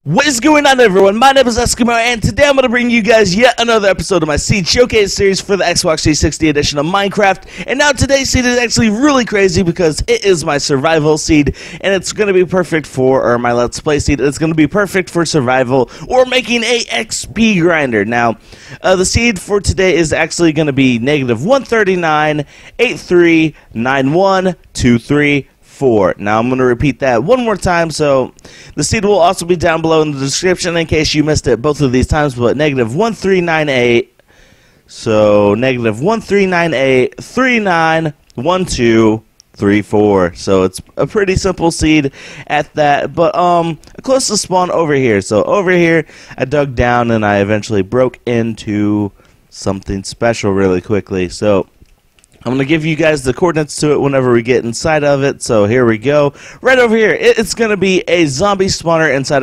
What is going on, everyone? My name is Eskimo, and today I'm going to bring you guys yet another episode of my Seed Showcase series for the Xbox 360 edition of Minecraft. And now today's seed is actually really crazy because it is my survival seed, and it's going to be perfect for, or my Let's Play seed, it's going to be perfect for survival or making a XP grinder. Now, the seed for today is actually going to be -139.839123. Now I'm going to repeat that one more time, so the seed will also be down below in the description in case you missed it both of these times, but -1398, so -1398391234. So it's a pretty simple seed at that, but close to spawn over here. So over here I dug down and I eventually broke into something special really quickly. So I'm going to give you guys the coordinates to it whenever we get inside of it. So here we go. Right over here, it's going to be a zombie spawner inside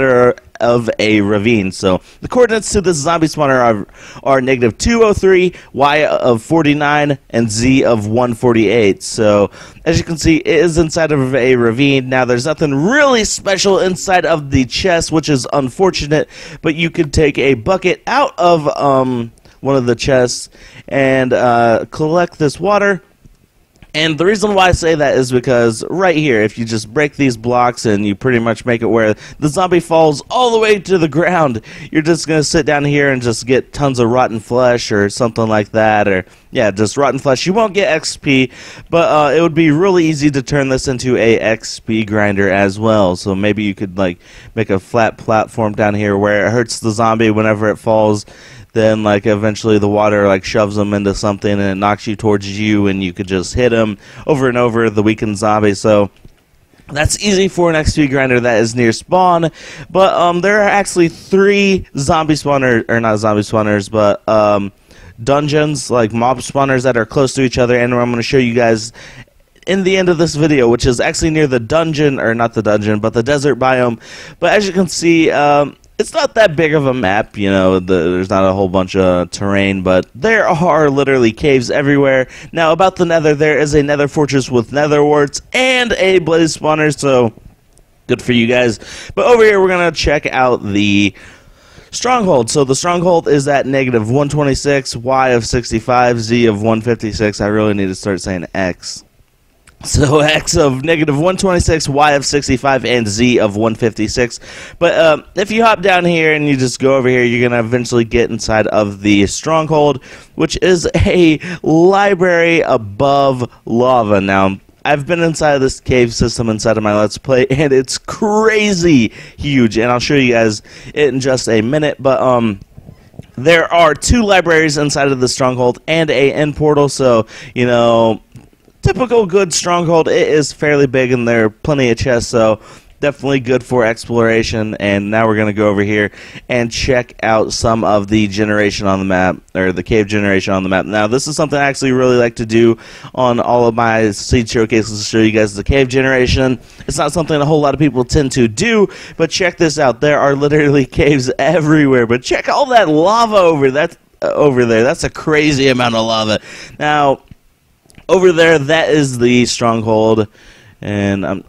of a ravine. So the coordinates to this zombie spawner are -203, y of 49, and z of 148. So as you can see, it is inside of a ravine. Now there's nothing really special inside of the chest, which is unfortunate, but you could take a bucket out of one of the chests and collect this water. And the reason why I say that is because right here, if you just break these blocks and you pretty much make it where the zombie falls all the way to the ground, you're just going to sit down here and just get tons of rotten flesh or something like that, or yeah, just rotten flesh. You won't get XP, but it would be really easy to turn this into a XP grinder as well. So maybe you could like make a flat platform down here where it hurts the zombie whenever it falls. Then like eventually the water like shoves them into something and it knocks you towards you, and you could just hit them over and over, the weakened zombie. So that's easy for an XP grinder that is near spawn. But there are actually 3 zombie spawners, or not zombie spawners, but dungeons, like mob spawners that are close to each other, and I'm going to show you guys in the end of this video, which is actually near the dungeon, or not the dungeon, but the desert biome. But as you can see, it's not that big of a map, you know, there's not a whole bunch of terrain, but there are literally caves everywhere. Now, about the nether, there is a nether fortress with nether warts and a blaze spawner, so good for you guys. But over here, we're going to check out the Stronghold. So the Stronghold is at -126, y of 65, z of 156. I really need to start saying x. So x of -126, y of 65, and z of 156. But if you hop down here and you just go over here, you're going to eventually get inside of the Stronghold, which is a library above lava. Now, I've been inside of this cave system inside of my Let's Play, and it's crazy huge, and I'll show you guys it in just a minute. But there are 2 libraries inside of the Stronghold and a end portal, so, you know, typical good Stronghold. It is fairly big and there are plenty of chests, so definitely good for exploration. And now we're going to go over here and check out some of the generation on the map, or the cave generation on the map. Now this is something I actually really like to do on all of my seed showcases, to show you guys the cave generation. It's not something a whole lot of people tend to do, but check this out. There are literally caves everywhere, but check all that lava over there. That's a crazy amount of lava. Now over there, that is the Stronghold, and I'm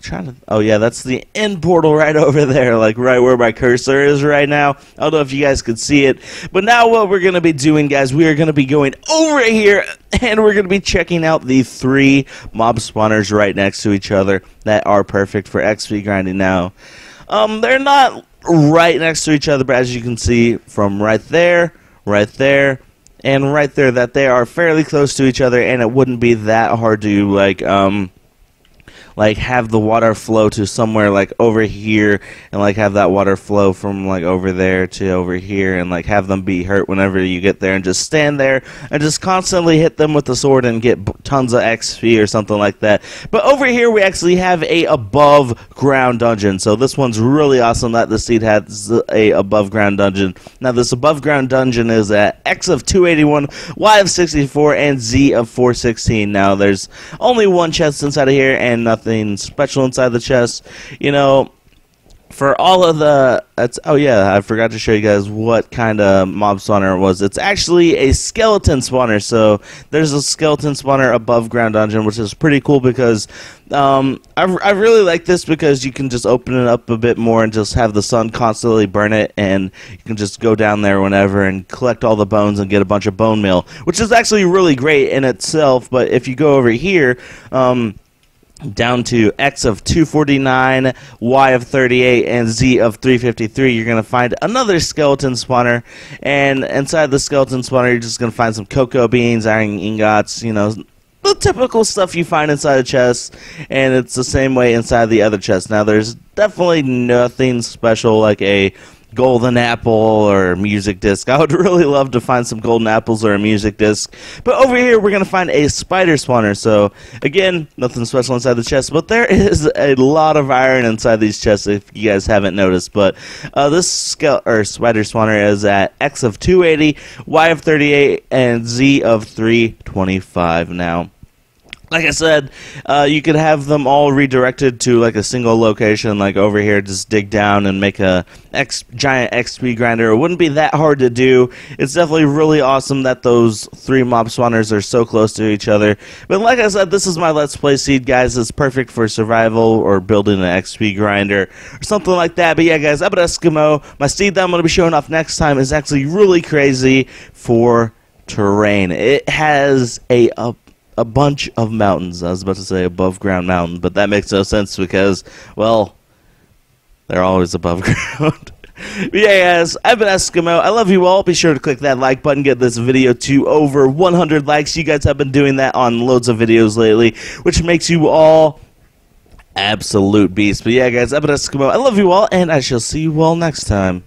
trying to. Oh yeah, that's the end portal right over there, like right where my cursor is right now. I don't know if you guys could see it, but now what we're gonna be doing, guys, we are gonna be going over here, and we're gonna be checking out the 3 mob spawners right next to each other that are perfect for XP grinding. Now, they're not right next to each other, but as you can see from right there, and right there, that they are fairly close to each other, and it wouldn't be that hard to like have the water flow to somewhere like over here, and like have that water flow from like over there to over here, and like have them be hurt whenever you get there, and just stand there and just constantly hit them with the sword and get tons of XP or something like that. But over here we actually have a above ground dungeon, so this one's really awesome that the seed has a above ground dungeon. Now this above ground dungeon is at x of 281, y of 64, and z of 416. Now there's only one chest inside of here and nothing special inside the chest. You know, for all of the, oh yeah, I forgot to show you guys what kind of mob spawner it was. It's actually a skeleton spawner. So there's a skeleton spawner above ground dungeon, which is pretty cool because I really like this because you can just open it up a bit more and just have the sun constantly burn it, and you can just go down there whenever and collect all the bones and get a bunch of bone meal, which is actually really great in itself. But if you go over here, down to X of 249, Y of 38, and Z of 353, you're going to find another skeleton spawner, and inside the skeleton spawner, you're just going to find some cocoa beans, iron ingots, you know, the typical stuff you find inside a chest, and it's the same way inside the other chest. Now, there's definitely nothing special like a golden apple or music disc. I would really love to find some golden apples or a music disc. But over here, we're going to find a spider spawner. So, again, nothing special inside the chest, but there is a lot of iron inside these chests if you guys haven't noticed. But this spider spawner is at X of 280, Y of 38, and Z of 325 now. Like I said, you could have them all redirected to like a single location, like over here, just dig down and make a giant XP grinder. It wouldn't be that hard to do. It's definitely really awesome that those three mob spawners are so close to each other. But like I said, this is my Let's Play seed, guys. It's perfect for survival or building an XP grinder or something like that. But yeah, guys, I'm an Eskimo. My seed that I'm going to be showing off next time is actually really crazy for terrain. It has a bunch of mountains. I was about to say above ground mountains, but that makes no sense because, well, they're always above ground. But yeah, guys, I've been Eskimo. I love you all. Be sure to click that like button, get this video to over 100 likes. You guys have been doing that on loads of videos lately, which makes you all absolute beasts. But yeah, guys, I've been Eskimo. I love you all, and I shall see you all next time.